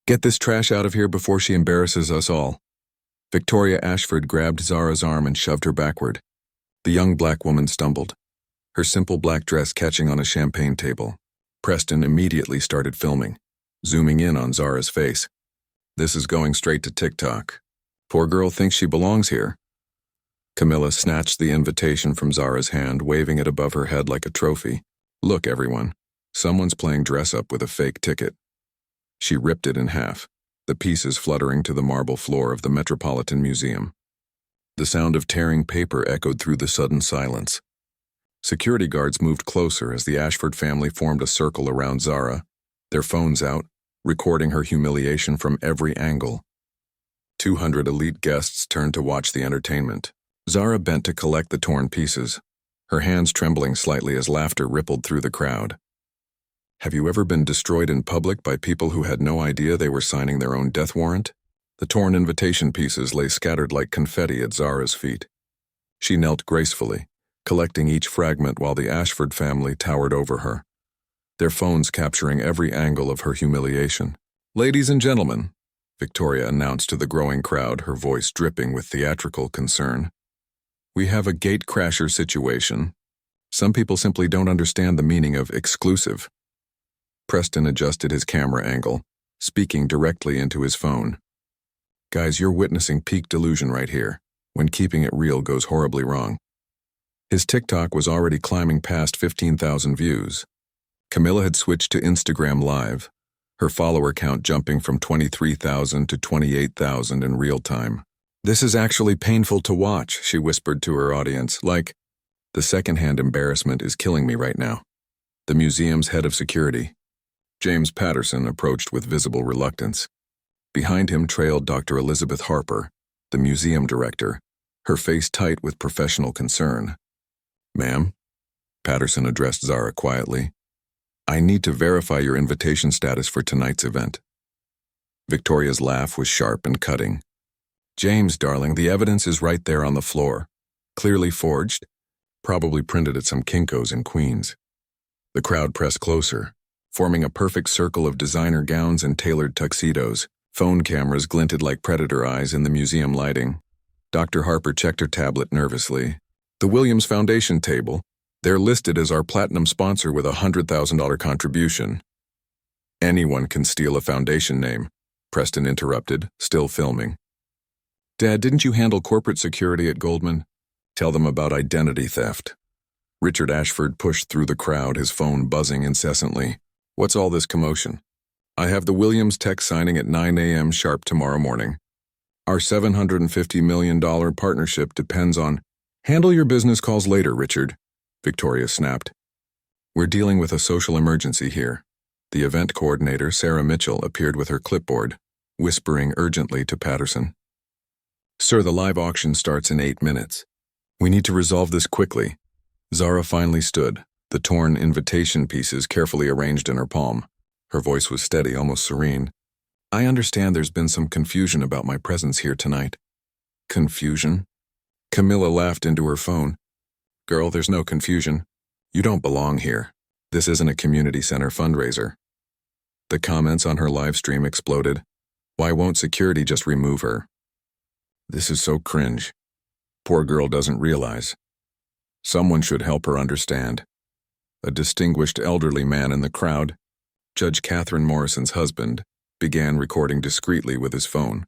Get this trash out of here before she embarrasses us all. Victoria Ashford grabbed Zara's arm and shoved her backward. The young black woman stumbled, her simple black dress catching on a champagne table. Preston immediately started filming, zooming in on Zara's face. This is going straight to TikTok. Poor girl thinks she belongs here. Camilla snatched the invitation from Zara's hand, waving it above her head like a trophy. Look, everyone. Someone's playing dress-up with a fake ticket. She ripped it in half, the pieces fluttering to the marble floor of the Metropolitan Museum. The sound of tearing paper echoed through the sudden silence. Security guards moved closer as the Ashford family formed a circle around Zara, their phones out, recording her humiliation from every angle. 200 elite guests turned to watch the entertainment. Zara bent to collect the torn pieces, her hands trembling slightly as laughter rippled through the crowd. Have you ever been destroyed in public by people who had no idea they were signing their own death warrant? The torn invitation pieces lay scattered like confetti at Zara's feet. She knelt gracefully, collecting each fragment while the Ashford family towered over her, their phones capturing every angle of her humiliation. "Ladies and gentlemen," Victoria announced to the growing crowd, her voice dripping with theatrical concern, "we have a gatecrasher situation. Some people simply don't understand the meaning of exclusive." Preston adjusted his camera angle, speaking directly into his phone. "Guys, you're witnessing peak delusion right here, when keeping it real goes horribly wrong." His TikTok was already climbing past 15,000 views. Camilla had switched to Instagram Live, her follower count jumping from 23,000 to 28,000 in real time. "This is actually painful to watch," she whispered to her audience, like, "the secondhand embarrassment is killing me right now." The museum's head of security, James Patterson, approached with visible reluctance. Behind him trailed Dr. Elizabeth Harper, the museum director, her face tight with professional concern. "Ma'am," Patterson addressed Zara quietly, "I need to verify your invitation status for tonight's event." Victoria's laugh was sharp and cutting. "James, darling, the evidence is right there on the floor. Clearly forged. Probably printed at some Kinko's in Queens." The crowd pressed closer, forming a perfect circle of designer gowns and tailored tuxedos. Phone cameras glinted like predator eyes in the museum lighting. Dr. Harper checked her tablet nervously. "The Williams Foundation table. They're listed as our platinum sponsor with a $100,000 contribution." "Anyone can steal a foundation name," Preston interrupted, still filming. "Dad, didn't you handle corporate security at Goldman? Tell them about identity theft." Richard Ashford pushed through the crowd, his phone buzzing incessantly. "What's all this commotion? I have the Williams tech signing at 9 a.m. sharp tomorrow morning. Our $750 million partnership depends on—" "Handle your business calls later, Richard," Victoria snapped. "We're dealing with a social emergency here." The event coordinator, Sarah Mitchell, appeared with her clipboard, whispering urgently to Patterson. "Sir, the live auction starts in 8 minutes. We need to resolve this quickly." Zara finally stood, the torn invitation pieces carefully arranged in her palm. Her voice was steady, almost serene. "I understand there's been some confusion about my presence here tonight." "Confusion?" Camilla laughed into her phone. "Girl, there's no confusion. You don't belong here. This isn't a community center fundraiser." The comments on her live stream exploded. "Why won't security just remove her? This is so cringe. Poor girl doesn't realize. Someone should help her understand." A distinguished elderly man in the crowd, Judge Catherine Morrison's husband, began recording discreetly with his phone.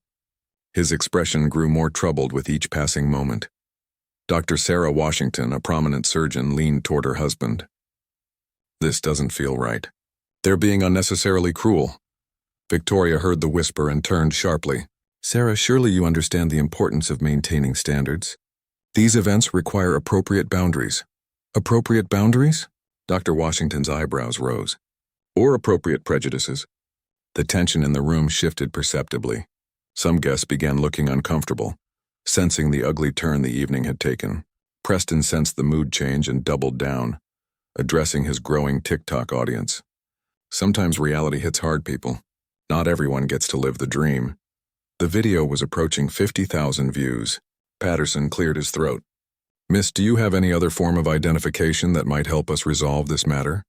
His expression grew more troubled with each passing moment. Dr. Sarah Washington, a prominent surgeon, leaned toward her husband. "This doesn't feel right. They're being unnecessarily cruel." Victoria heard the whisper and turned sharply. "Sarah, surely you understand the importance of maintaining standards. These events require appropriate boundaries." "Appropriate boundaries?" Dr. Washington's eyebrows rose. "Or appropriate prejudices." The tension in the room shifted perceptibly. Some guests began looking uncomfortable, sensing the ugly turn the evening had taken. Preston sensed the mood change and doubled down, addressing his growing TikTok audience. "Sometimes reality hits hard, people. Not everyone gets to live the dream." The video was approaching 50,000 views. Patterson cleared his throat. "Miss, do you have any other form of identification that might help us resolve this matter?"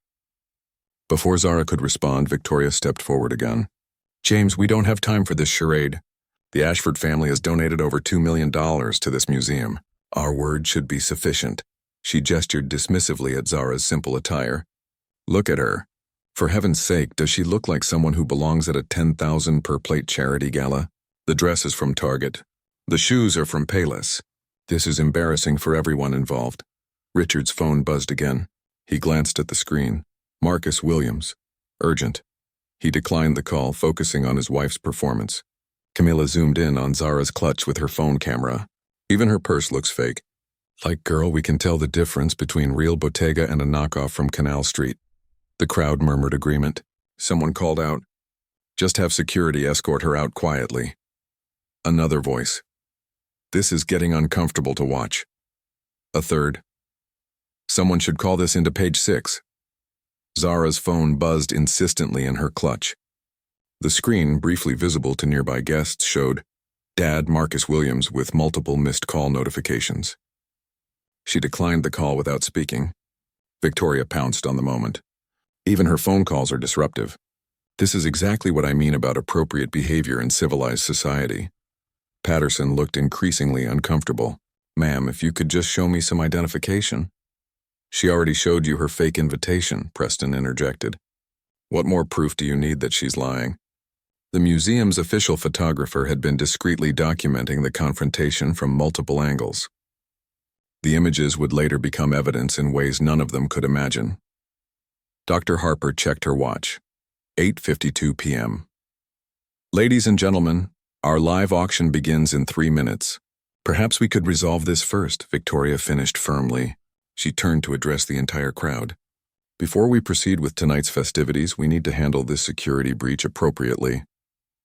Before Zara could respond, Victoria stepped forward again. James, we don't have time for this charade. The Ashford family has donated over $2 million to this museum. Our word should be sufficient. She gestured dismissively at Zara's simple attire. Look at her. For heaven's sake, does she look like someone who belongs at a 10,000 per plate charity gala? The dress is from Target. The shoes are from Payless. This is embarrassing for everyone involved. Richard's phone buzzed again. He glanced at the screen. Marcus Williams. Urgent. He declined the call, focusing on his wife's performance. Camilla zoomed in on Zara's clutch with her phone camera. Even her purse looks fake. Like, girl, we can tell the difference between real Bottega and a knockoff from Canal Street. The crowd murmured agreement. Someone called out, "Just have security escort her out quietly." Another voice, "This is getting uncomfortable to watch." A third, "Someone should call this into page 6. Zara's phone buzzed insistently in her clutch. The screen, briefly visible to nearby guests, showed Dad Marcus Williams with multiple missed call notifications. She declined the call without speaking. Victoria pounced on the moment. Even her phone calls are disruptive. This is exactly what I mean about appropriate behavior in civilized society. Patterson looked increasingly uncomfortable. "Ma'am, if you could just show me some identification." "She already showed you her fake invitation," Preston interjected. "What more proof do you need that she's lying?" The museum's official photographer had been discreetly documenting the confrontation from multiple angles. The images would later become evidence in ways none of them could imagine. Dr. Harper checked her watch. 8:52 p.m. "Ladies and gentlemen, our live auction begins in 3 minutes. Perhaps we could resolve this first," Victoria finished firmly. She turned to address the entire crowd. "Before we proceed with tonight's festivities, we need to handle this security breach appropriately."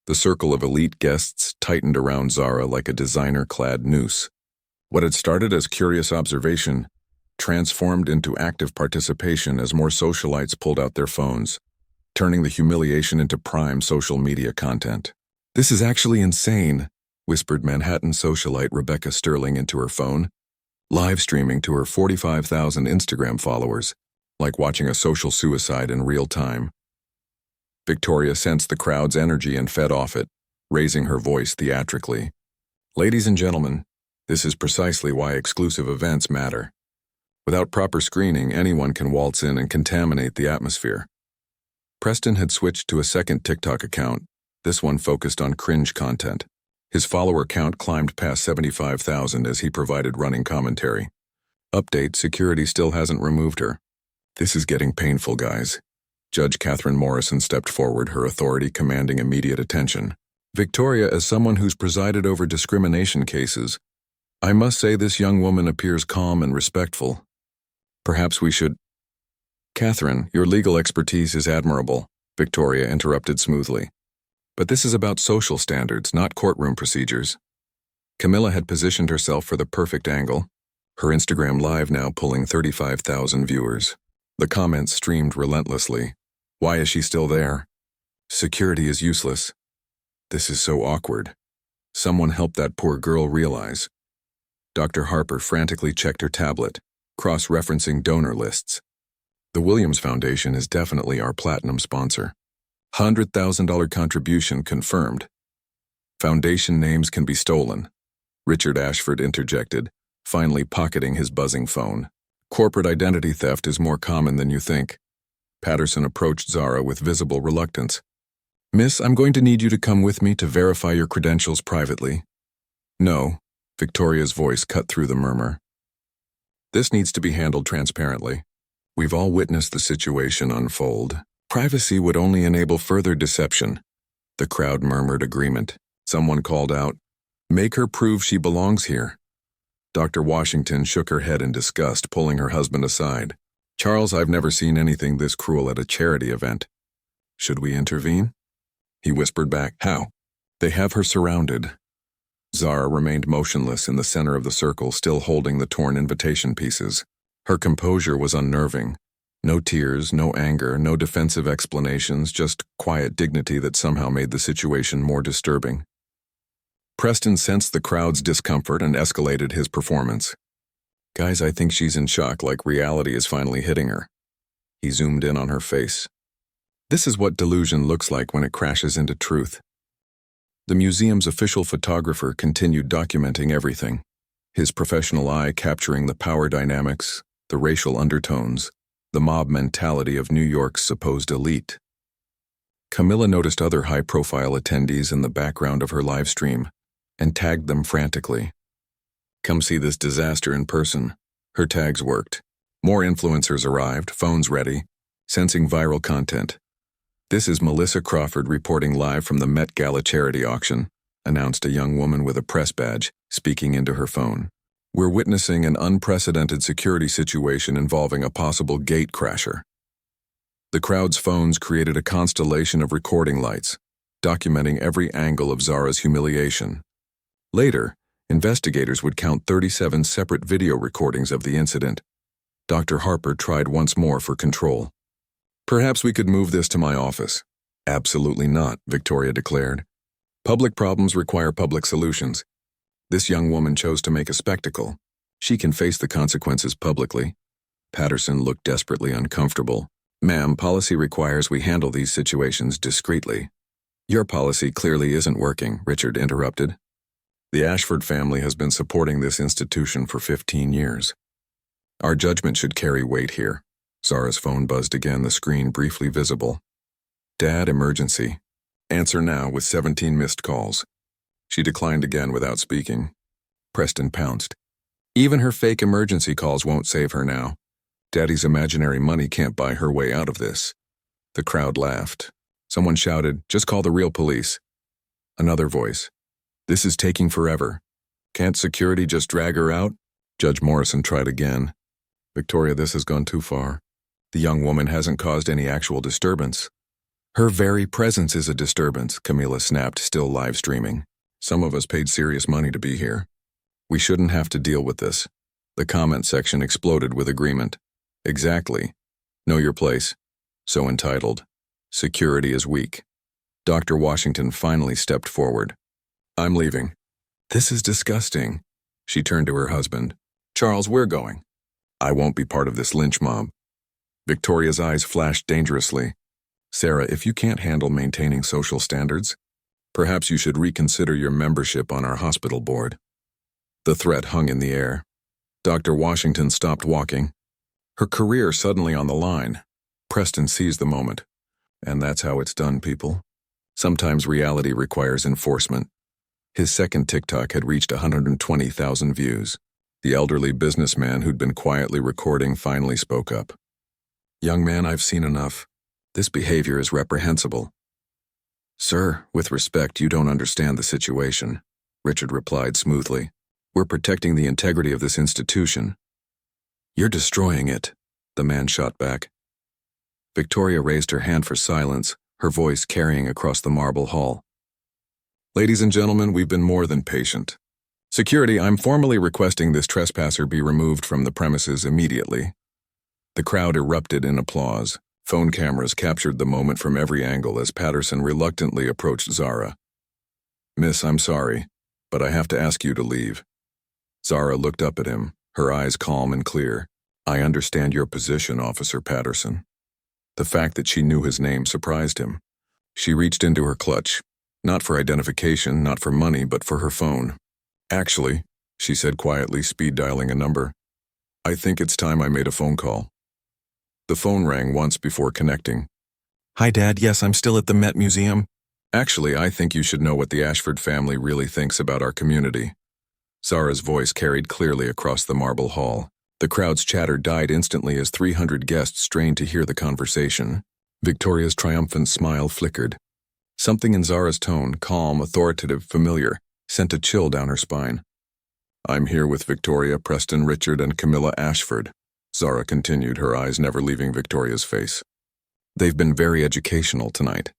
The circle of elite guests tightened around Zara like a designer-clad noose. What had started as curious observation transformed into active participation as more socialites pulled out their phones, turning the humiliation into prime social media content. "This is actually insane," whispered Manhattan socialite Rebecca Sterling into her phone, live streaming to her 45,000 Instagram followers, like watching a social suicide in real time. Victoria sensed the crowd's energy and fed off it, raising her voice theatrically. "Ladies and gentlemen, this is precisely why exclusive events matter. Without proper screening, anyone can waltz in and contaminate the atmosphere." Preston had switched to a second TikTok account, this one focused on cringe content. His follower count climbed past 75,000 as he provided running commentary. Update, security still hasn't removed her. "This is getting painful, guys." Judge Catherine Morrison stepped forward, her authority commanding immediate attention. "Victoria, as someone who's presided over discrimination cases, I must say this young woman appears calm and respectful. Perhaps we should—" "Catherine, your legal expertise is admirable," Victoria interrupted smoothly. "But this is about social standards, not courtroom procedures." Camilla had positioned herself for the perfect angle, her Instagram Live now pulling 35,000 viewers. The comments streamed relentlessly. "Why is she still there? Security is useless. This is so awkward. Someone help that poor girl realize." Dr. Harper frantically checked her tablet, cross-referencing donor lists. "The Williams Foundation is definitely our platinum sponsor. $100,000 contribution confirmed. Foundation names can be stolen." Richard Ashford interjected, finally pocketing his buzzing phone. "Corporate identity theft is more common than you think." Patterson approached Zara with visible reluctance. "Miss, I'm going to need you to come with me to verify your credentials privately." "No," Victoria's voice cut through the murmur. "This needs to be handled transparently. We've all witnessed the situation unfold. Privacy would only enable further deception." The crowd murmured agreement. Someone called out, "Make her prove she belongs here." Dr. Washington shook her head in disgust, pulling her husband aside. "Charles, I've never seen anything this cruel at a charity event. Should we intervene?" He whispered back, "How?" "They have her surrounded." Zara remained motionless in the center of the circle, still holding the torn invitation pieces. Her composure was unnerving. No tears, no anger, no defensive explanations, just quiet dignity that somehow made the situation more disturbing. Preston sensed the crowd's discomfort and escalated his performance. "Guys, I think she's in shock, like reality is finally hitting her." He zoomed in on her face. This is what delusion looks like when it crashes into truth. The museum's official photographer continued documenting everything, his professional eye capturing the power dynamics, the racial undertones, the mob mentality of New York's supposed elite. Camilla noticed other high-profile attendees in the background of her live stream and tagged them frantically. "Come see this disaster in person." Her tags worked. More influencers arrived, phones ready, sensing viral content. "This is Melissa Crawford reporting live from the Met Gala charity auction," announced a young woman with a press badge, speaking into her phone. "We're witnessing an unprecedented security situation involving a possible gate crasher." The crowd's phones created a constellation of recording lights, documenting every angle of Zara's humiliation. Later, investigators would count 37 separate video recordings of the incident. Dr. Harper tried once more for control. "Perhaps we could move this to my office." "Absolutely not," Victoria declared. "Public problems require public solutions. This young woman chose to make a spectacle. She can face the consequences publicly." Patterson looked desperately uncomfortable. "Ma'am, policy requires we handle these situations discreetly." "Your policy clearly isn't working," Richard interrupted. "The Ashford family has been supporting this institution for 15 years. Our judgment should carry weight here." Zara's phone buzzed again, the screen briefly visible. "Dad, emergency. Answer now," with 17 missed calls. She declined again without speaking. Preston pounced. "Even her fake emergency calls won't save her now. Daddy's imaginary money can't buy her way out of this." The crowd laughed. Someone shouted, "Just call the real police." Another voice, "This is taking forever. Can't security just drag her out?" Judge Morrison tried again. "Victoria, this has gone too far. The young woman hasn't caused any actual disturbance." "Her very presence is a disturbance," Camilla snapped, still live streaming. "Some of us paid serious money to be here. We shouldn't have to deal with this." The comment section exploded with agreement. "Exactly. Know your place. So entitled. Security is weak." Dr. Washington finally stepped forward. "I'm leaving." "This is disgusting." She turned to her husband. "Charles, we're going." "I won't be part of this lynch mob." Victoria's eyes flashed dangerously. "Sarah, if you can't handle maintaining social standards, perhaps you should reconsider your membership on our hospital board." The threat hung in the air. Dr. Washington stopped walking. Her career suddenly on the line. Preston seized the moment. "And that's how it's done, people. Sometimes reality requires enforcement." His second TikTok had reached 120,000 views. The elderly businessman who'd been quietly recording finally spoke up. "Young man, I've seen enough. This behavior is reprehensible." "Sir, with respect, you don't understand the situation," Richard replied smoothly. "We're protecting the integrity of this institution." "You're destroying it," the man shot back. Victoria raised her hand for silence, her voice carrying across the marble hall. "Ladies and gentlemen, we've been more than patient. Security, I'm formally requesting this trespasser be removed from the premises immediately." The crowd erupted in applause. Phone cameras captured the moment from every angle as Patterson reluctantly approached Zara. "Miss, I'm sorry, but I have to ask you to leave." Zara looked up at him, her eyes calm and clear. "I understand your position, Officer Patterson." The fact that she knew his name surprised him. She reached into her clutch, not for identification, not for money, but for her phone. "Actually," she said quietly, speed dialing a number, "I think it's time I made a phone call." The phone rang once before connecting. "Hi, Dad. Yes, I'm still at the Met Museum." "Actually, I think you should know what the Ashford family really thinks about our community." Zara's voice carried clearly across the marble hall. The crowd's chatter died instantly as 300 guests strained to hear the conversation. Victoria's triumphant smile flickered. Something in Zara's tone, calm, authoritative, familiar, sent a chill down her spine. "I'm here with Victoria, Preston, Richard, and Camilla Ashford," Zara continued, her eyes never leaving Victoria's face. "They've been very educational tonight."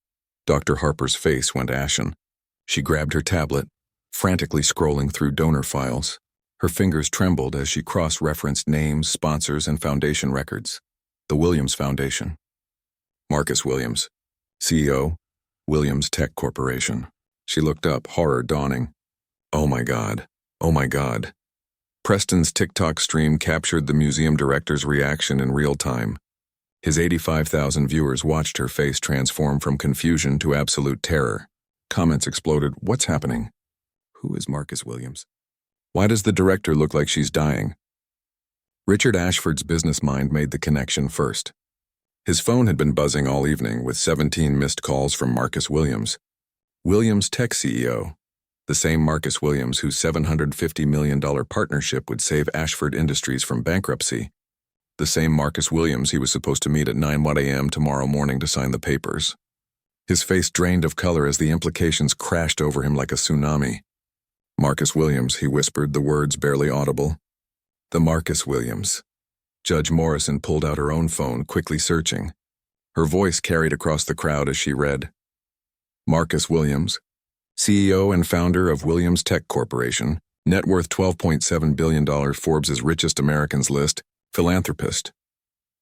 Dr. Harper's face went ashen. She grabbed her tablet, frantically scrolling through donor files. Her fingers trembled as she cross-referenced names, sponsors, and foundation records. The Williams Foundation. Marcus Williams, CEO, Williams Tech Corporation. She looked up, horror dawning. "Oh my God. Oh my God." Preston's TikTok stream captured the museum director's reaction in real time. His 85,000 viewers watched her face transform from confusion to absolute terror. Comments exploded. What's happening? Who is Marcus Williams? Why does the director look like she's dying? Richard Ashford's business mind made the connection first. His phone had been buzzing all evening with 17 missed calls from Marcus Williams. Williams Tech CEO, the same Marcus Williams whose $750 million partnership would save Ashford Industries from bankruptcy. The same Marcus Williams he was supposed to meet at 9 a.m. tomorrow morning to sign the papers. His face drained of color as the implications crashed over him like a tsunami. Marcus Williams, he whispered, the words barely audible. The Marcus Williams. Judge Morrison pulled out her own phone, quickly searching. Her voice carried across the crowd as she read. Marcus Williams, CEO and founder of Williams Tech Corporation, net worth $12.7 billion, Forbes' richest Americans list, philanthropist.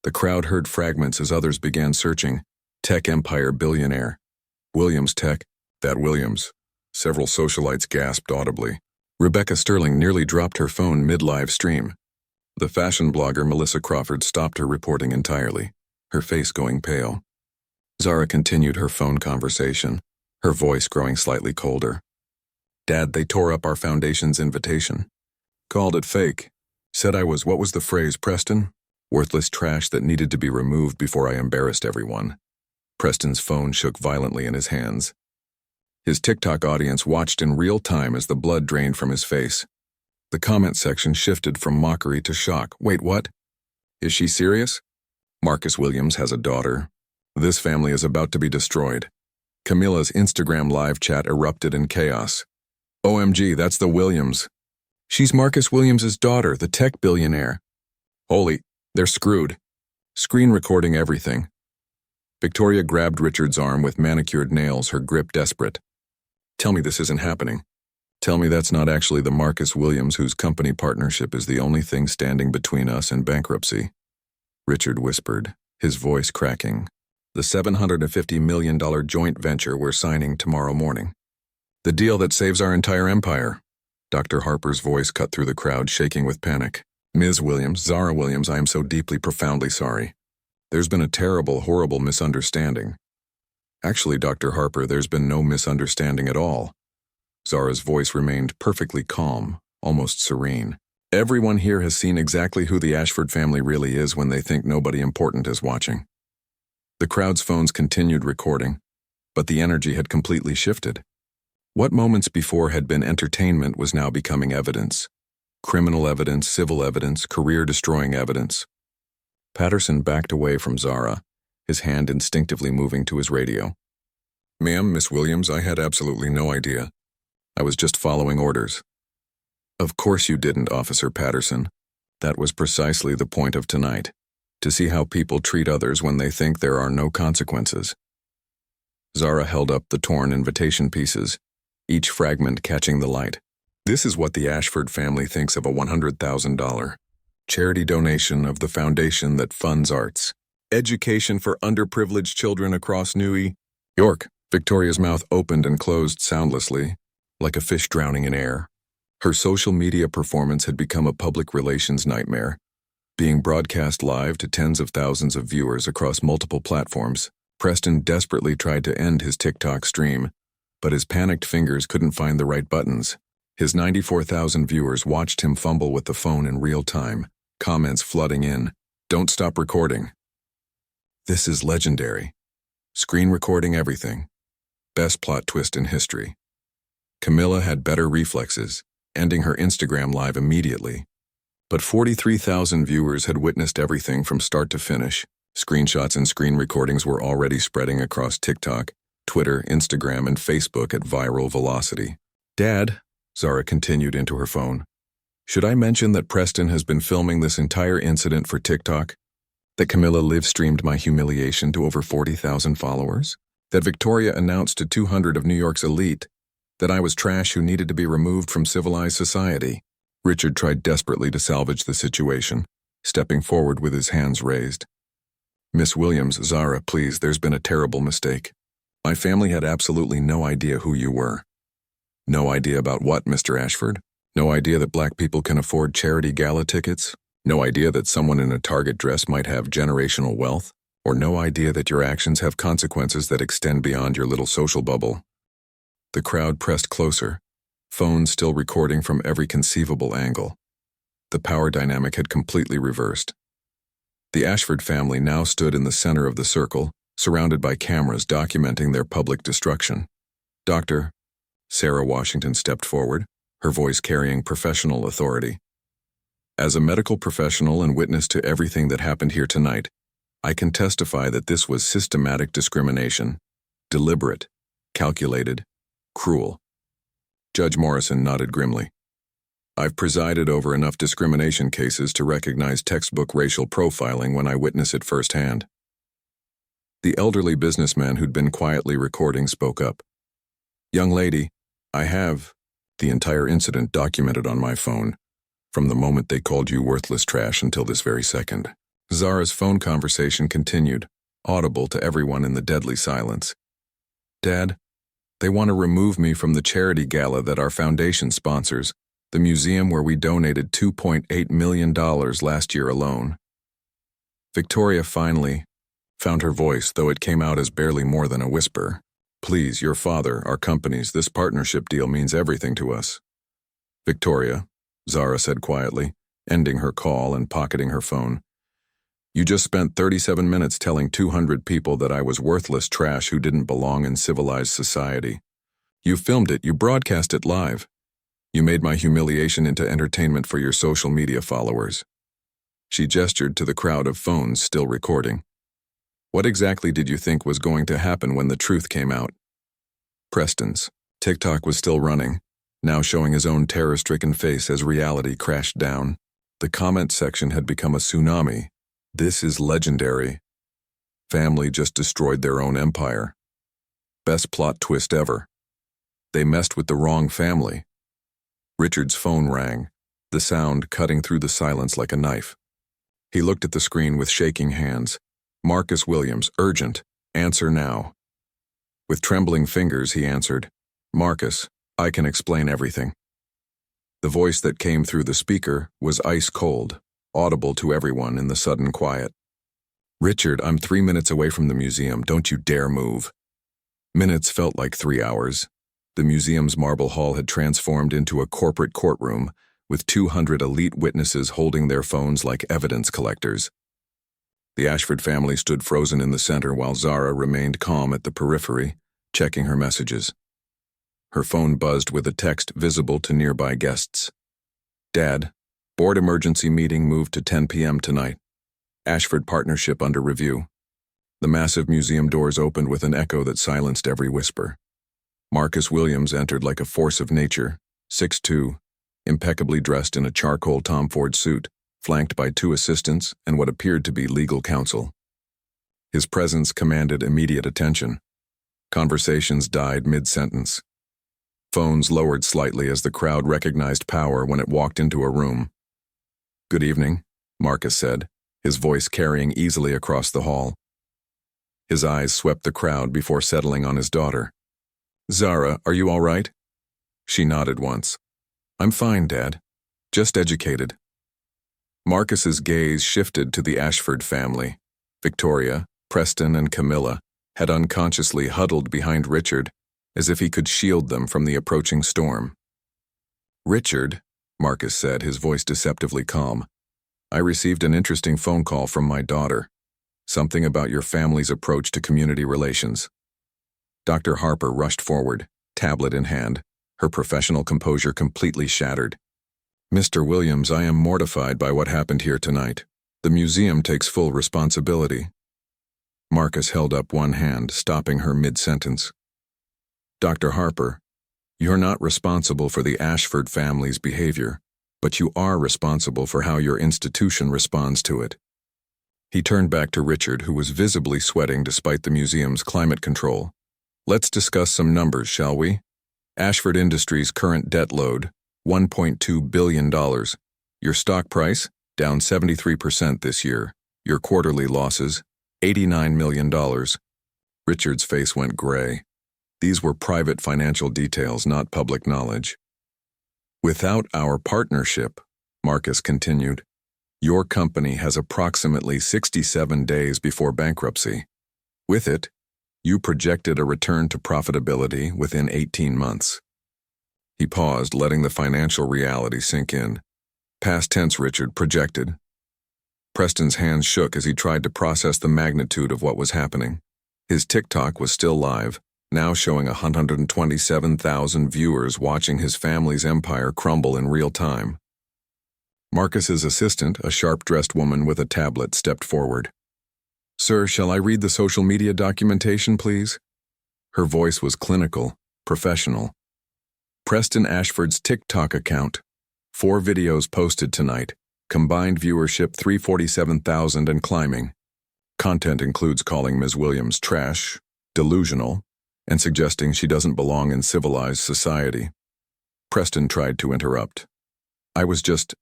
The crowd heard fragments as others began searching. Tech empire billionaire. Williams Tech, that Williams. Several socialites gasped audibly. Rebecca Sterling nearly dropped her phone mid-live stream. The fashion blogger Melissa Crawford stopped her reporting entirely, her face going pale. Zara continued her phone conversation, her voice growing slightly colder. Dad, they tore up our foundation's invitation. Called it fake. Said I was, what was the phrase, Preston? Worthless trash that needed to be removed before I embarrassed everyone. Preston's phone shook violently in his hands. His TikTok audience watched in real time as the blood drained from his face. The comment section shifted from mockery to shock. Wait, what? Is she serious? Marcus Williams has a daughter. This family is about to be destroyed. Camilla's Instagram live chat erupted in chaos. OMG, that's the Williams. She's Marcus Williams' daughter, the tech billionaire. Holy, they're screwed. Screen recording everything. Victoria grabbed Richard's arm with manicured nails, her grip desperate. Tell me this isn't happening. Tell me that's not actually the Marcus Williams whose company partnership is the only thing standing between us and bankruptcy. Richard whispered, his voice cracking. The $750 million joint venture we're signing tomorrow morning. The deal that saves our entire empire. Dr. Harper's voice cut through the crowd, shaking with panic. Ms. Williams, Zara Williams, I am so deeply, profoundly sorry. There's been a terrible, horrible misunderstanding. Actually, Dr. Harper, there's been no misunderstanding at all. Zara's voice remained perfectly calm, almost serene. Everyone here has seen exactly who the Ashford family really is when they think nobody important is watching. The crowd's phones continued recording, but the energy had completely shifted. What moments before had been entertainment was now becoming evidence. Criminal evidence, civil evidence, career-destroying evidence. Patterson backed away from Zara, his hand instinctively moving to his radio. Ma'am, Miss Williams, I had absolutely no idea. I was just following orders. Of course you didn't, Officer Patterson. That was precisely the point of tonight, to see how people treat others when they think there are no consequences. Zara held up the torn invitation pieces, each fragment catching the light. This is what the Ashford family thinks of a $100,000 charity donation of the foundation that funds arts. Education for underprivileged children across New York. Victoria's mouth opened and closed soundlessly, like a fish drowning in air. Her social media performance had become a public relations nightmare, being broadcast live to tens of thousands of viewers across multiple platforms. Preston desperately tried to end his TikTok stream, but his panicked fingers couldn't find the right buttons. His 94,000 viewers watched him fumble with the phone in real time, comments flooding in. Don't stop recording. This is legendary. Screen recording everything. Best plot twist in history. Camilla had better reflexes, ending her Instagram live immediately. But 43,000 viewers had witnessed everything from start to finish. Screenshots and screen recordings were already spreading across TikTok, Twitter, Instagram, and Facebook at viral velocity. Dad, Zara continued into her phone, should I mention that Preston has been filming this entire incident for TikTok? That Camilla live-streamed my humiliation to over 40,000 followers? That Victoria announced to 200 of New York's elite that I was trash who needed to be removed from civilized society? Richard tried desperately to salvage the situation, stepping forward with his hands raised. Miss Williams, Zara, please, there's been a terrible mistake. My family had absolutely no idea who you were. No idea about what, Mr. Ashford? No idea that black people can afford charity gala tickets? No idea that someone in a Target dress might have generational wealth? or no idea that your actions have consequences that extend beyond your little social bubble. The crowd pressed closer, phones still recording from every conceivable angle. The power dynamic had completely reversed. The Ashford family now stood in the center of the circle, surrounded by cameras documenting their public destruction. Dr. Sarah Washington stepped forward, her voice carrying professional authority. As a medical professional and witness to everything that happened here tonight, I can testify that this was systematic discrimination, deliberate, calculated, cruel. Judge Morrison nodded grimly. I've presided over enough discrimination cases to recognize textbook racial profiling when I witness it firsthand. The elderly businessman who'd been quietly recording spoke up. Young lady, I have the entire incident documented on my phone, from the moment they called you worthless trash until this very second. Zara's phone conversation continued, audible to everyone in the deadly silence. Dad, they want to remove me from the charity gala that our foundation sponsors, the museum where we donated $2.8 million last year alone. Victoria finally found her voice, though it came out as barely more than a whisper. Please, your father, our companies, this partnership deal means everything to us. Victoria, Zara said quietly, ending her call and pocketing her phone. You just spent 37 minutes telling 200 people that I was worthless trash who didn't belong in civilized society. You filmed it, you broadcast it live. You made my humiliation into entertainment for your social media followers. She gestured to the crowd of phones still recording. What exactly did you think was going to happen when the truth came out? Preston's TikTok was still running, now showing his own terror-stricken face as reality crashed down. The comment section had become a tsunami. This is legendary. Family just destroyed their own empire. Best plot twist ever. They messed with the wrong family. Richard's phone rang, the sound cutting through the silence like a knife. He looked at the screen with shaking hands. Marcus Williams, urgent, answer now. With trembling fingers, he answered, Marcus, I can explain everything. The voice that came through the speaker was ice cold, audible to everyone in the sudden quiet. Richard, I'm 3 minutes away from the museum. Don't you dare move. Minutes felt like 3 hours. The museum's marble hall had transformed into a corporate courtroom, with 200 elite witnesses holding their phones like evidence collectors. The Ashford family stood frozen in the center while Zara remained calm at the periphery, checking her messages. Her phone buzzed with a text visible to nearby guests. Dad, board emergency meeting moved to 10 p.m. tonight. Ashford partnership under review. The massive museum doors opened with an echo that silenced every whisper. Marcus Williams entered like a force of nature, 6'2", impeccably dressed in a charcoal Tom Ford suit, flanked by 2 assistants and what appeared to be legal counsel. His presence commanded immediate attention. Conversations died mid-sentence. Phones lowered slightly as the crowd recognized power when it walked into a room. Good evening, Marcus said, his voice carrying easily across the hall. His eyes swept the crowd before settling on his daughter. Zara, are you all right? She nodded once. I'm fine, Dad. Just educated. Marcus's gaze shifted to the Ashford family. Victoria, Preston, and Camilla had unconsciously huddled behind Richard, as if he could shield them from the approaching storm. Richard, Marcus said, his voice deceptively calm, I received an interesting phone call from my daughter. Something about your family's approach to community relations. Dr. Harper rushed forward, tablet in hand, her professional composure completely shattered. Mr. Williams, I am mortified by what happened here tonight. The museum takes full responsibility. Marcus held up one hand, stopping her mid-sentence. Dr. Harper, you're not responsible for the Ashford family's behavior, but you are responsible for how your institution responds to it. He turned back to Richard, who was visibly sweating despite the museum's climate control. Let's discuss some numbers, shall we? Ashford Industries' current debt load, $1.2 billion. Your stock price, down 73% this year. Your quarterly losses, $89 million. Richard's face went gray. These were private financial details, not public knowledge. Without our partnership, Marcus continued, Your company has approximately 67 days before bankruptcy. With it, you projected a return to profitability within 18 months. He paused, letting the financial reality sink in. Past tense, Richard projected. Preston's hands shook as he tried to process the magnitude of what was happening. His TikTok was still live, now showing 127,000 viewers watching his family's empire crumble in real time. Marcus's assistant, a sharp-dressed woman with a tablet, stepped forward. "Sir, shall I read the social media documentation, please?" Her voice was clinical, professional. Preston Ashford's TikTok account. 4 videos posted tonight. Combined viewership 347,000 and climbing. Content includes calling Ms. Williams trash, delusional, and suggesting she doesn't belong in civilized society. Preston tried to interrupt. "I was just..."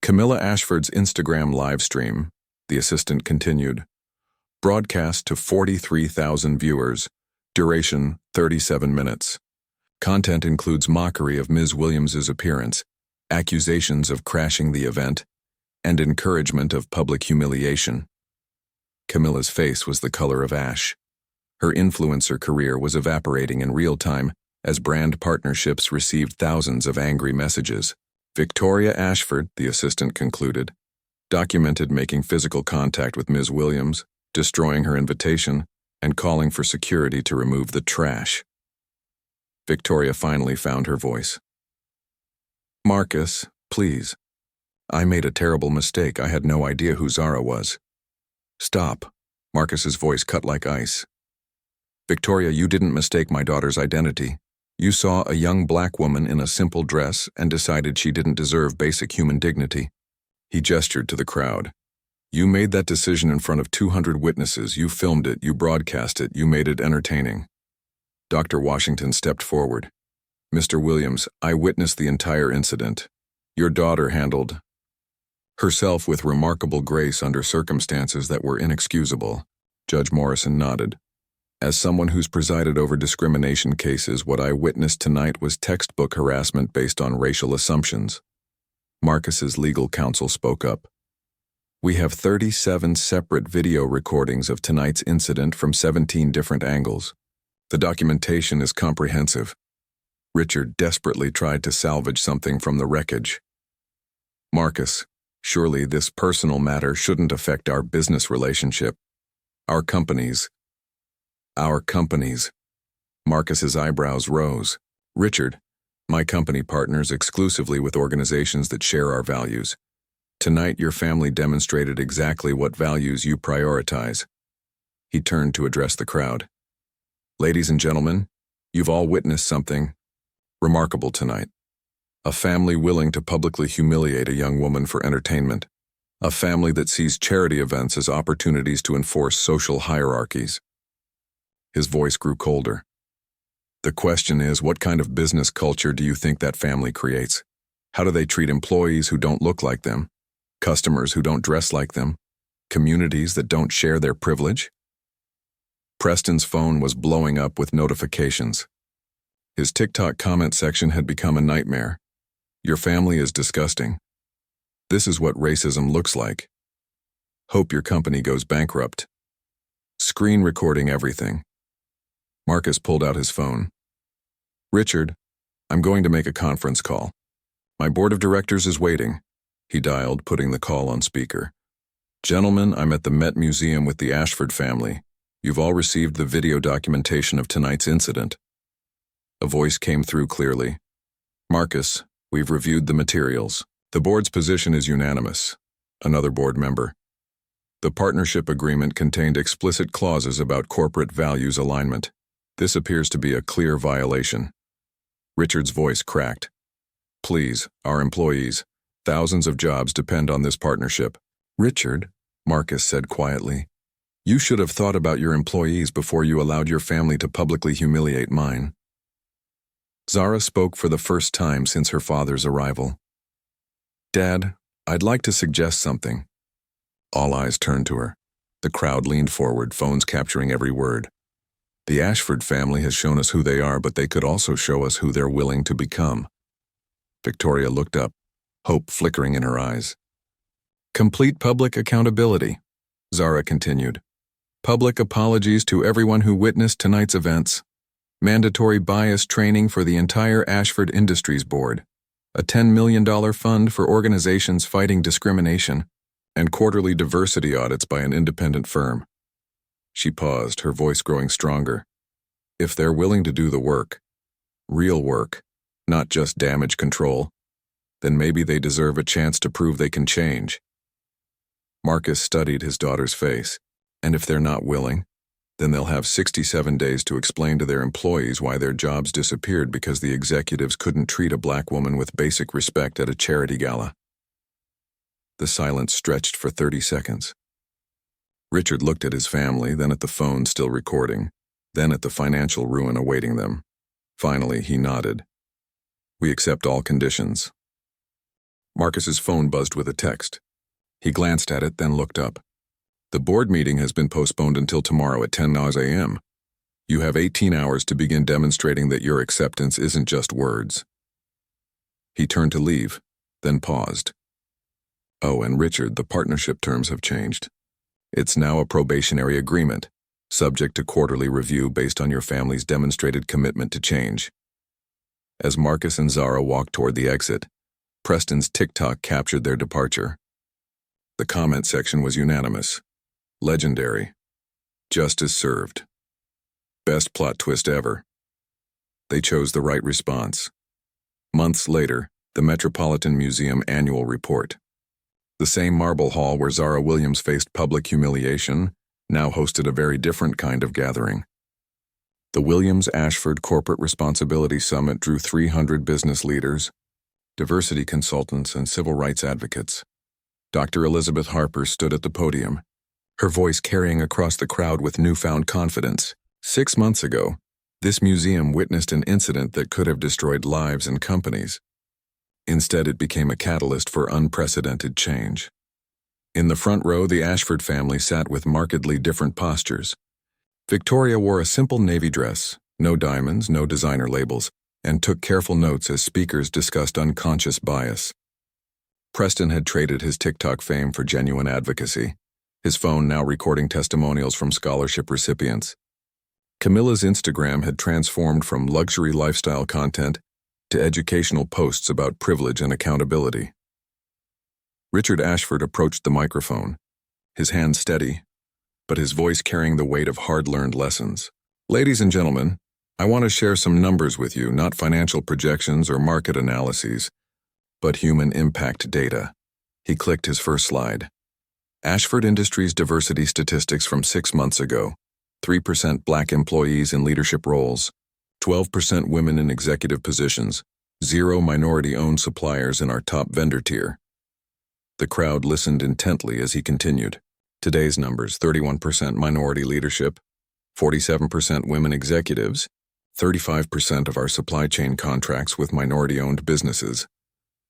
Camilla Ashford's Instagram livestream, the assistant continued. Broadcast to 43,000 viewers. Duration 37 minutes. Content includes mockery of Ms. Williams's appearance, accusations of crashing the event, and encouragement of public humiliation. Camilla's face was the color of ash. Her influencer career was evaporating in real time as brand partnerships received thousands of angry messages. Victoria Ashford, the assistant concluded, documented making physical contact with Ms. Williams, destroying her invitation, and calling for security to remove the trash. Victoria finally found her voice. "Marcus, please. I made a terrible mistake. I had no idea who Zara was." "Stop." Marcus's voice cut like ice. "Victoria, you didn't mistake my daughter's identity. You saw a young black woman in a simple dress and decided she didn't deserve basic human dignity." He gestured to the crowd. "You made that decision in front of 200 witnesses. You filmed it, you broadcast it, you made it entertaining." Dr. Washington stepped forward. "Mr. Williams, I witnessed the entire incident. Your daughter handled herself with remarkable grace under circumstances that were inexcusable." Judge Morrison nodded. "As someone who's presided over discrimination cases, what I witnessed tonight was textbook harassment based on racial assumptions." Marcus's legal counsel spoke up. "We have 37 separate video recordings of tonight's incident from 17 different angles. The documentation is comprehensive." Richard desperately tried to salvage something from the wreckage. "Marcus, surely this personal matter shouldn't affect our business relationship. Our companies. Marcus's eyebrows rose. "Richard, my company partners exclusively with organizations that share our values. Tonight your family demonstrated exactly what values you prioritize." He turned to address the crowd. "Ladies and gentlemen, you've all witnessed something remarkable tonight. A family willing to publicly humiliate a young woman for entertainment. A family that sees charity events as opportunities to enforce social hierarchies." His voice grew colder. "The question is, what kind of business culture do you think that family creates? How do they treat employees who don't look like them? Customers who don't dress like them? Communities that don't share their privilege?" Preston's phone was blowing up with notifications. His TikTok comment section had become a nightmare. "Your family is disgusting. This is what racism looks like. Hope your company goes bankrupt. Screen recording everything." Marcus pulled out his phone. "Richard, I'm going to make a conference call. My board of directors is waiting." He dialed, putting the call on speaker. "Gentlemen, I'm at the Met Museum with the Ashford family. You've all received the video documentation of tonight's incident." A voice came through clearly. "Marcus, we've reviewed the materials. The board's position is unanimous." Another board member. "The partnership agreement contained explicit clauses about corporate values alignment. This appears to be a clear violation." Richard's voice cracked. "Please, our employees. Thousands of jobs depend on this partnership." "Richard," Marcus said quietly, "you should have thought about your employees before you allowed your family to publicly humiliate mine." Zara spoke for the first time since her father's arrival. "Dad, I'd like to suggest something." All eyes turned to her. The crowd leaned forward, phones capturing every word. "The Ashford family has shown us who they are, but they could also show us who they're willing to become." Victoria looked up, hope flickering in her eyes. Complete public accountability, Zara continued. Public apologies to everyone who witnessed tonight's events. Mandatory bias training for the entire Ashford Industries Board. A $10 million fund for organizations fighting discrimination, and quarterly diversity audits by an independent firm. She paused, her voice growing stronger. If they're willing to do the work, real work, not just damage control, then maybe they deserve a chance to prove they can change. Marcus studied his daughter's face, and if they're not willing, then they'll have 67 days to explain to their employees why their jobs disappeared because the executives couldn't treat a black woman with basic respect at a charity gala. The silence stretched for 30 seconds. Richard looked at his family, then at the phone still recording, then at the financial ruin awaiting them. Finally, he nodded. We accept all conditions. Marcus's phone buzzed with a text. He glanced at it, then looked up. The board meeting has been postponed until tomorrow at 10 a.m. You have 18 hours to begin demonstrating that your acceptance isn't just words. He turned to leave, then paused. Oh, and Richard, the partnership terms have changed. It's now a probationary agreement, subject to quarterly review based on your family's demonstrated commitment to change. As Marcus and Zara walked toward the exit, Preston's TikTok captured their departure. The comment section was unanimous. Legendary. Justice served. Best plot twist ever. They chose the right response. Months later, the Metropolitan Museum annual report. The same marble hall where Zara Williams faced public humiliation now hosted a very different kind of gathering. The Williams-Ashford Corporate Responsibility Summit drew 300 business leaders, diversity consultants, and civil rights advocates. Dr. Elizabeth Harper stood at the podium, her voice carrying across the crowd with newfound confidence. 6 months ago, this museum witnessed an incident that could have destroyed lives and companies. Instead, it became a catalyst for unprecedented change. In the front row, the Ashford family sat with markedly different postures. Victoria wore a simple navy dress, no diamonds, no designer labels, and took careful notes as speakers discussed unconscious bias. Preston had traded his TikTok fame for genuine advocacy, his phone now recording testimonials from scholarship recipients. Camilla's Instagram had transformed from luxury lifestyle content to educational posts about privilege and accountability. Richard Ashford approached the microphone, his hand steady, but his voice carrying the weight of hard-learned lessons. Ladies and gentlemen, I want to share some numbers with you, not financial projections or market analyses, but human impact data. He clicked his first slide. Ashford Industries diversity statistics from 6 months ago. 3% black employees in leadership roles, 12% women in executive positions, 0 minority-owned suppliers in our top vendor tier. The crowd listened intently as he continued. Today's numbers: 31% minority leadership, 47% women executives, 35% of our supply chain contracts with minority-owned businesses.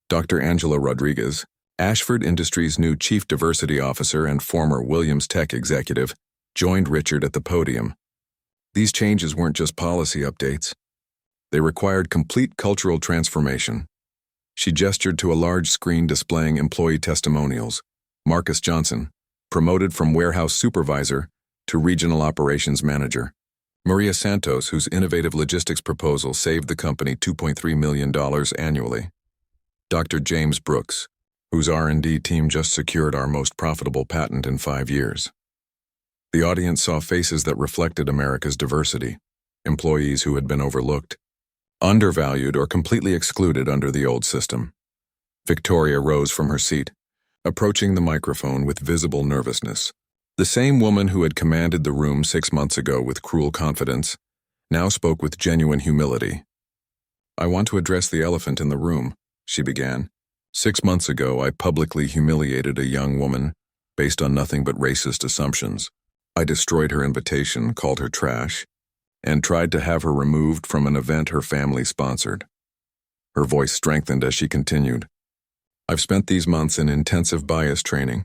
Dr. Angela Rodriguez, Ashford Industries' new Chief Diversity Officer and former Williams Tech executive, joined Richard at the podium. These changes weren't just policy updates. They required complete cultural transformation. She gestured to a large screen displaying employee testimonials. Marcus Johnson, promoted from warehouse supervisor to regional operations manager. Maria Santos, whose innovative logistics proposal saved the company $2.3 million annually. Dr. James Brooks, whose R&D team just secured our most profitable patent in 5 years. The audience saw faces that reflected America's diversity, employees who had been overlooked, undervalued, or completely excluded under the old system. Victoria rose from her seat, approaching the microphone with visible nervousness. The same woman who had commanded the room 6 months ago with cruel confidence now spoke with genuine humility. I want to address the elephant in the room, she began. 6 months ago, I publicly humiliated a young woman based on nothing but racist assumptions. I destroyed her invitation, called her trash, and tried to have her removed from an event her family sponsored. Her voice strengthened as she continued. I've spent these months in intensive bias training,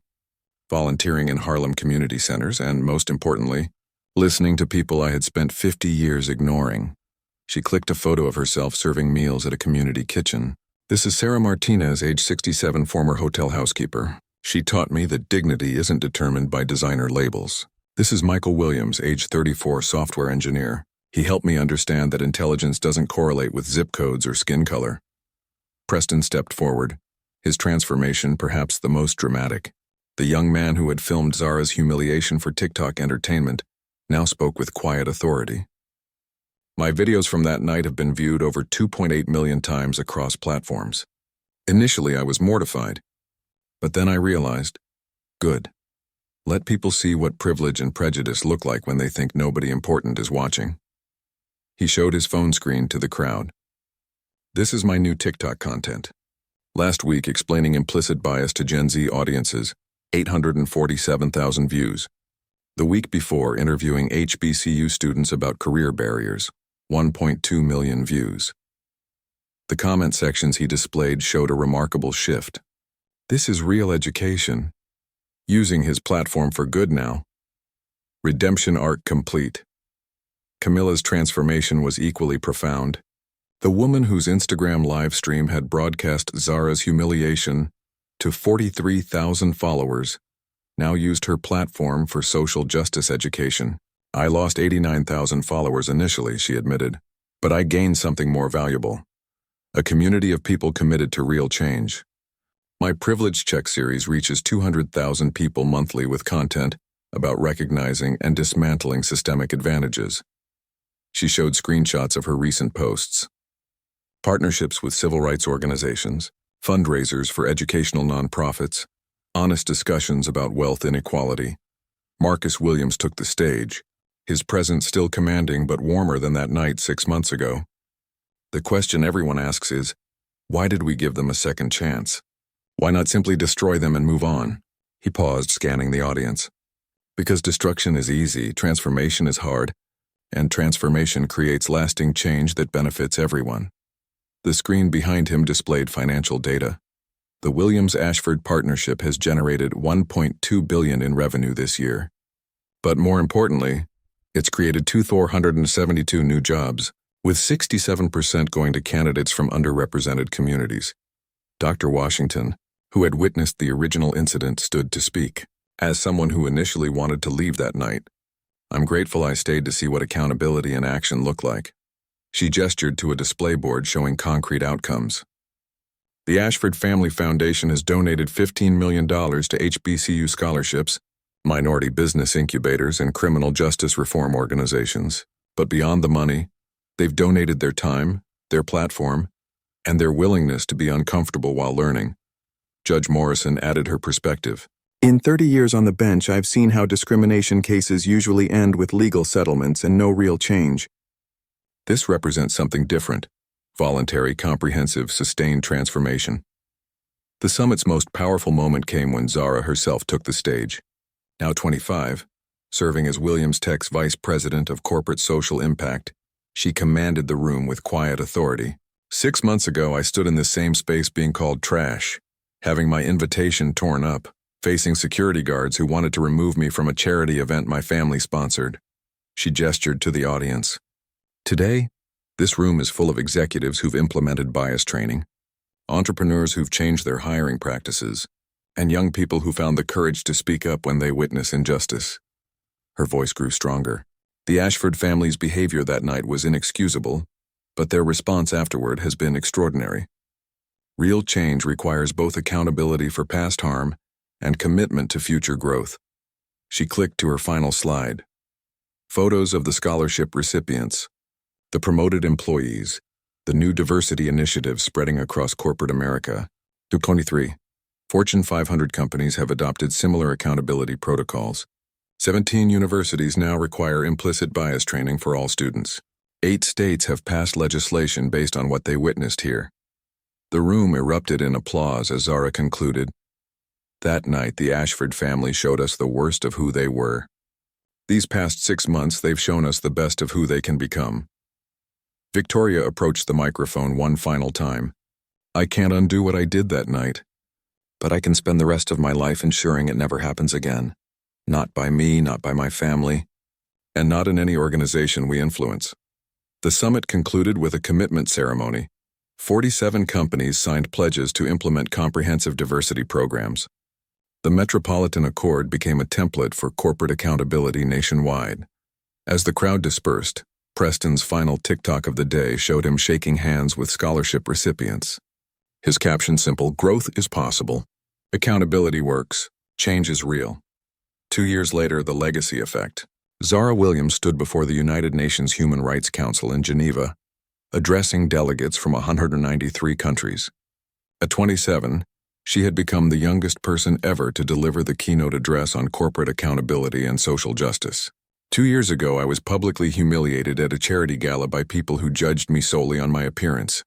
volunteering in Harlem community centers, and most importantly, listening to people I had spent 50 years ignoring. She clicked a photo of herself serving meals at a community kitchen. This is Sarah Martinez, age 67, former hotel housekeeper. She taught me that dignity isn't determined by designer labels. This is Michael Williams, age 34, software engineer. He helped me understand that intelligence doesn't correlate with zip codes or skin color. Preston stepped forward, his transformation perhaps the most dramatic. The young man who had filmed Zara's humiliation for TikTok entertainment now spoke with quiet authority. My videos from that night have been viewed over 2.8 million times across platforms. Initially, I was mortified, but then I realized, good. Let people see what privilege and prejudice look like when they think nobody important is watching. He showed his phone screen to the crowd. This is my new TikTok content. Last week, explaining implicit bias to Gen Z audiences, 847,000 views. The week before, interviewing HBCU students about career barriers, 1.2 million views. The comment sections he displayed showed a remarkable shift. This is real education. Using his platform for good now. Redemption arc complete. Camilla's transformation was equally profound. The woman whose Instagram live stream had broadcast Zara's humiliation to 43,000 followers now used her platform for social justice education. I lost 89,000 followers initially, she admitted, but I gained something more valuable. A community of people committed to real change. My Privilege Check series reaches 200,000 people monthly with content about recognizing and dismantling systemic advantages. She showed screenshots of her recent posts. Partnerships with civil rights organizations, fundraisers for educational nonprofits, honest discussions about wealth inequality. Marcus Williams took the stage, his presence still commanding but warmer than that night 6 months ago. The question everyone asks is, why did we give them a second chance? Why not simply destroy them and move on? He paused, scanning the audience. Because destruction is easy, transformation is hard, and transformation creates lasting change that benefits everyone. The screen behind him displayed financial data. The Williams-Ashford partnership has generated $1.2 billion in revenue this year. But more importantly, it's created 2,472 new jobs, with 67% going to candidates from underrepresented communities. Dr. Washington, who had witnessed the original incident, stood to speak. As someone who initially wanted to leave that night, I'm grateful I stayed to see what accountability and action look like. She gestured to a display board showing concrete outcomes. The Ashford Family Foundation has donated $15 million to HBCU scholarships, minority business incubators, and criminal justice reform organizations. But beyond the money, they've donated their time, their platform, and their willingness to be uncomfortable while learning. Judge Morrison added her perspective. In 30 years on the bench, I've seen how discrimination cases usually end with legal settlements and no real change. This represents something different: voluntary, comprehensive, sustained transformation. The summit's most powerful moment came when Zara herself took the stage. Now 25, serving as Williams Tech's Vice President of Corporate Social Impact, she commanded the room with quiet authority. 6 months ago, I stood in this same space being called trash, having my invitation torn up, facing security guards who wanted to remove me from a charity event my family sponsored. She gestured to the audience. Today, this room is full of executives who've implemented bias training, entrepreneurs who've changed their hiring practices, and young people who found the courage to speak up when they witness injustice. Her voice grew stronger. The Ashford family's behavior that night was inexcusable, but their response afterward has been extraordinary. Real change requires both accountability for past harm and commitment to future growth. She clicked to her final slide. Photos of the scholarship recipients, the promoted employees, the new diversity initiative spreading across corporate America. 23. Fortune 500 companies have adopted similar accountability protocols. 17 universities now require implicit bias training for all students. 8 states have passed legislation based on what they witnessed here. The room erupted in applause as Zara concluded. That night, the Ashford family showed us the worst of who they were. These past 6 months, they've shown us the best of who they can become. Victoria approached the microphone one final time. I can't undo what I did that night, but I can spend the rest of my life ensuring it never happens again. Not by me, not by my family, and not in any organization we influence. The summit concluded with a commitment ceremony. 47 companies signed pledges to implement comprehensive diversity programs. The Metropolitan Accord became a template for corporate accountability nationwide. As the crowd dispersed, Preston's final TikTok of the day showed him shaking hands with scholarship recipients. His caption simple, "Growth is possible. Accountability works. Change is real." 2 years later, the legacy effect. Zara Williams stood before the United Nations Human Rights Council in Geneva, addressing delegates from 193 countries. At 27, she had become the youngest person ever to deliver the keynote address on corporate accountability and social justice. 2 years ago, I was publicly humiliated at a charity gala by people who judged me solely on my appearance,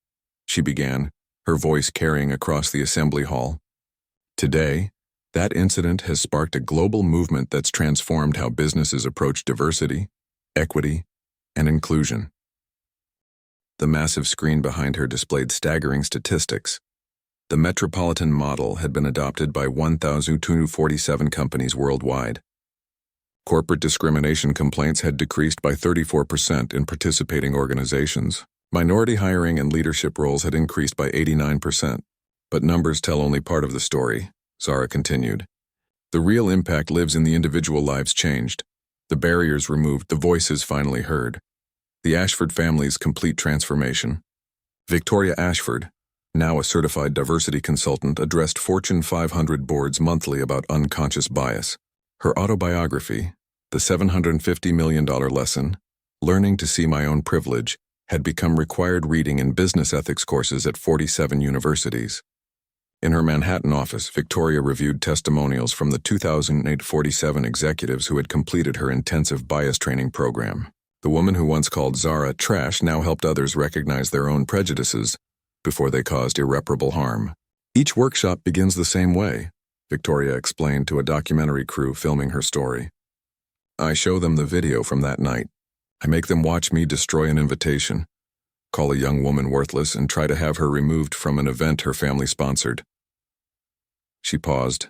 she began, her voice carrying across the assembly hall. Today, that incident has sparked a global movement that's transformed how businesses approach diversity, equity, and inclusion. The massive screen behind her displayed staggering statistics. The Metropolitan model had been adopted by 1,247 companies worldwide. Corporate discrimination complaints had decreased by 34% in participating organizations. Minority hiring and leadership roles had increased by 89%. But numbers tell only part of the story, Zara continued. The real impact lives in the individual lives changed, the barriers removed, the voices finally heard. The Ashford family's complete transformation. Victoria Ashford, now a certified diversity consultant, addressed Fortune 500 boards monthly about unconscious bias. Her autobiography, The $750 Million Lesson, Learning to See My Own Privilege, had become required reading in business ethics courses at 47 universities. In her Manhattan office, Victoria reviewed testimonials from the 2008 47 executives who had completed her intensive bias training program. The woman who once called Zara trash now helped others recognize their own prejudices before they caused irreparable harm. Each workshop begins the same way, Victoria explained to a documentary crew filming her story. I show them the video from that night. I make them watch me destroy an invitation, call a young woman worthless, and try to have her removed from an event her family sponsored. She paused,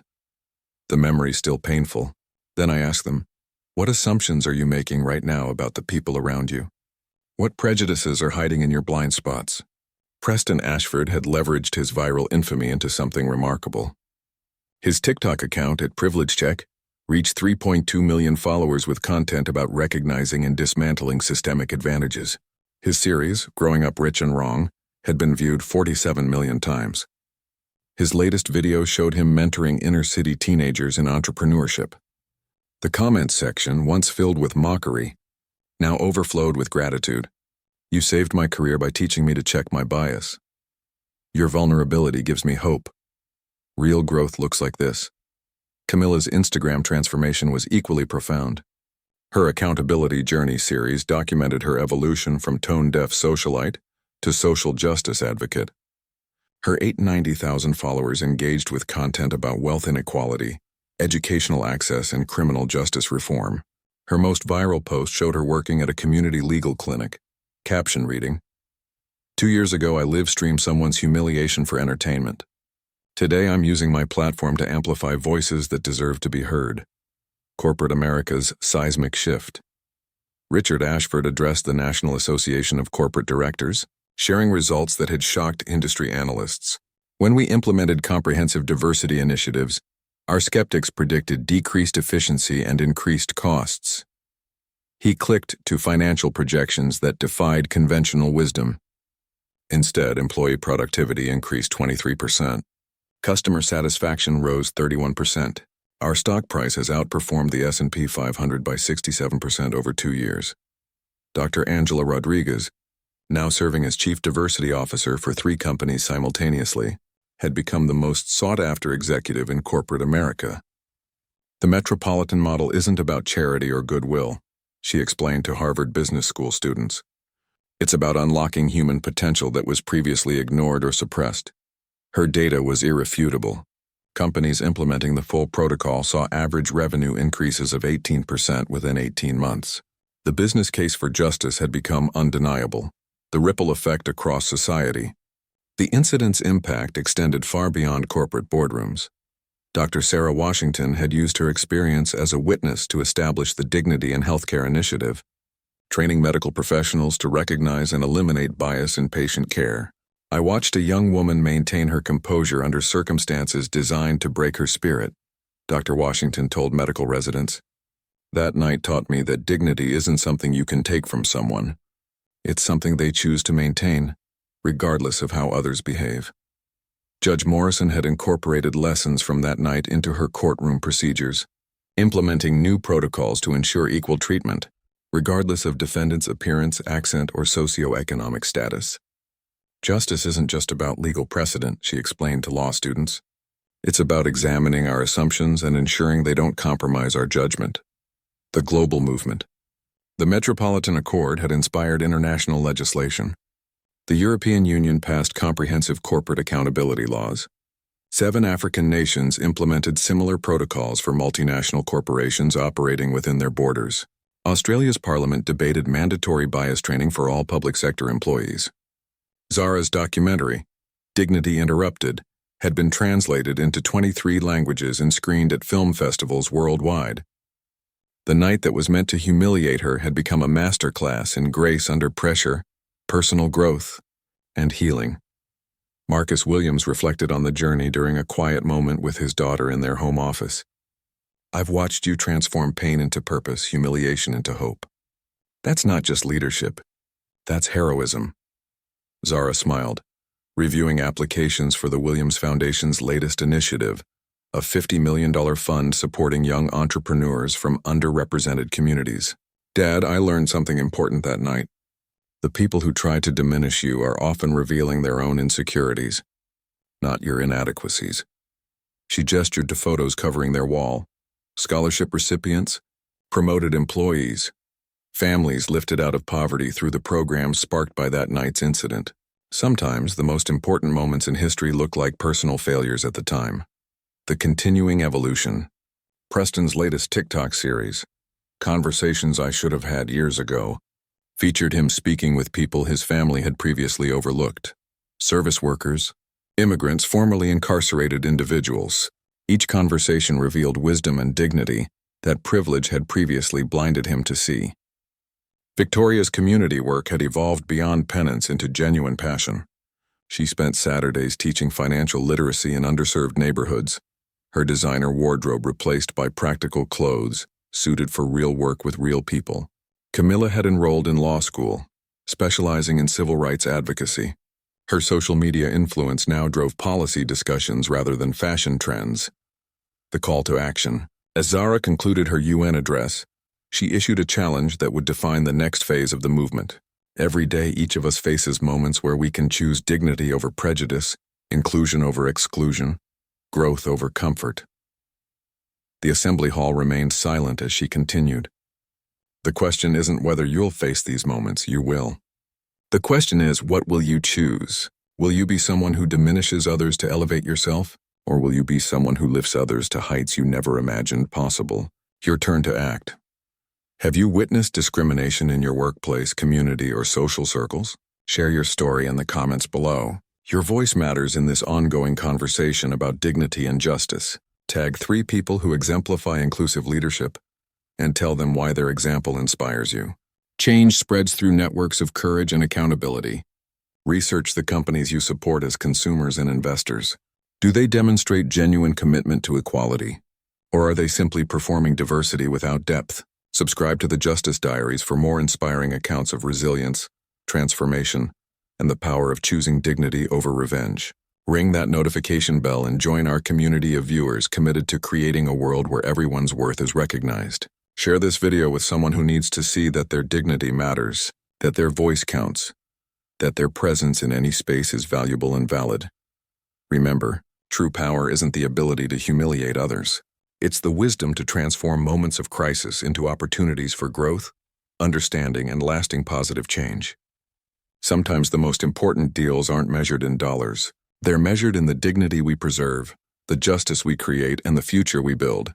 the memory still painful. Then I asked them, what assumptions are you making right now about the people around you? What prejudices are hiding in your blind spots? Preston Ashford had leveraged his viral infamy into something remarkable. His TikTok account at Privilege Check reached 3.2 million followers with content about recognizing and dismantling systemic advantages. His series, Growing Up Rich and Wrong, had been viewed 47 million times. His latest video showed him mentoring inner-city teenagers in entrepreneurship. The comments section, once filled with mockery, now overflowed with gratitude. You saved my career by teaching me to check my bias. Your vulnerability gives me hope. Real growth looks like this. Camilla's Instagram transformation was equally profound. Her Accountability Journey series documented her evolution from tone-deaf socialite to social justice advocate. Her 890,000 followers engaged with content about wealth inequality, educational access, and criminal justice reform. Her most viral post showed her working at a community legal clinic. Caption reading, 2 years ago I live-streamed someone's humiliation for entertainment. Today I'm using my platform to amplify voices that deserve to be heard. Corporate America's seismic shift. Richard Ashford addressed the National Association of Corporate Directors, sharing results that had shocked industry analysts. When we implemented comprehensive diversity initiatives, our skeptics predicted decreased efficiency and increased costs. He clicked to financial projections that defied conventional wisdom. Instead, employee productivity increased 23%. Customer satisfaction rose 31%. Our stock price has outperformed the S&P 500 by 67% over 2 years. Dr. Angela Rodriguez, now serving as Chief Diversity Officer for 3 companies simultaneously, had become the most sought-after executive in corporate America. The Metropolitan model isn't about charity or goodwill, she explained to Harvard Business School students. It's about unlocking human potential that was previously ignored or suppressed. Her data was irrefutable. Companies implementing the full protocol saw average revenue increases of 18% within 18 months. The business case for justice had become undeniable. The ripple effect across society. The incident's impact extended far beyond corporate boardrooms. Dr. Sarah Washington had used her experience as a witness to establish the Dignity in Healthcare initiative, training medical professionals to recognize and eliminate bias in patient care. I watched a young woman maintain her composure under circumstances designed to break her spirit, Dr. Washington told medical residents. That night taught me that dignity isn't something you can take from someone. It's something they choose to maintain, regardless of how others behave. Judge Morrison had incorporated lessons from that night into her courtroom procedures, implementing new protocols to ensure equal treatment, regardless of defendant's appearance, accent, or socioeconomic status. Justice isn't just about legal precedent, she explained to law students. It's about examining our assumptions and ensuring they don't compromise our judgment. The global movement. The Metropolitan Accord had inspired international legislation. The European Union passed comprehensive corporate accountability laws. 7 African nations implemented similar protocols for multinational corporations operating within their borders. Australia's parliament debated mandatory bias training for all public sector employees. Zara's documentary, Dignity Interrupted, had been translated into 23 languages and screened at film festivals worldwide. The night that was meant to humiliate her had become a masterclass in grace under pressure, personal growth, and healing. Marcus Williams reflected on the journey during a quiet moment with his daughter in their home office. I've watched you transform pain into purpose, humiliation into hope. That's not just leadership. That's heroism. Zara smiled, reviewing applications for the Williams Foundation's latest initiative, a $50 million fund supporting young entrepreneurs from underrepresented communities. Dad, I learned something important that night. The people who try to diminish you are often revealing their own insecurities, not your inadequacies. She gestured to photos covering their wall. Scholarship recipients, promoted employees, families lifted out of poverty through the programs sparked by that night's incident. Sometimes the most important moments in history look like personal failures at the time. The continuing evolution. Preston's latest TikTok series, Conversations I Should Have Had Years Ago, featured him speaking with people his family had previously overlooked. Service workers, immigrants, formerly incarcerated individuals. Each conversation revealed wisdom and dignity that privilege had previously blinded him to see. Victoria's community work had evolved beyond penance into genuine passion. She spent Saturdays teaching financial literacy in underserved neighborhoods, her designer wardrobe replaced by practical clothes suited for real work with real people. Camilla had enrolled in law school, specializing in civil rights advocacy. Her social media influence now drove policy discussions rather than fashion trends. The call to action. As Zara concluded her UN address, she issued a challenge that would define the next phase of the movement. Every day, each of us faces moments where we can choose dignity over prejudice, inclusion over exclusion, growth over comfort. The assembly hall remained silent as she continued. The question isn't whether you'll face these moments, you will. The question is, what will you choose? Will you be someone who diminishes others to elevate yourself? Or will you be someone who lifts others to heights you never imagined possible? Your turn to act. Have you witnessed discrimination in your workplace, community, or social circles? Share your story in the comments below. Your voice matters in this ongoing conversation about dignity and justice. Tag 3 people who exemplify inclusive leadership and tell them why their example inspires you. Change spreads through networks of courage and accountability. Research the companies you support as consumers and investors. Do they demonstrate genuine commitment to equality? Or are they simply performing diversity without depth? Subscribe to the Justice Diaries for more inspiring accounts of resilience, transformation, and the power of choosing dignity over revenge. Ring that notification bell and join our community of viewers committed to creating a world where everyone's worth is recognized. Share this video with someone who needs to see that their dignity matters, that their voice counts, that their presence in any space is valuable and valid. Remember, true power isn't the ability to humiliate others. It's the wisdom to transform moments of crisis into opportunities for growth, understanding, and lasting positive change. Sometimes the most important deals aren't measured in dollars. They're measured in the dignity we preserve, the justice we create, and the future we build.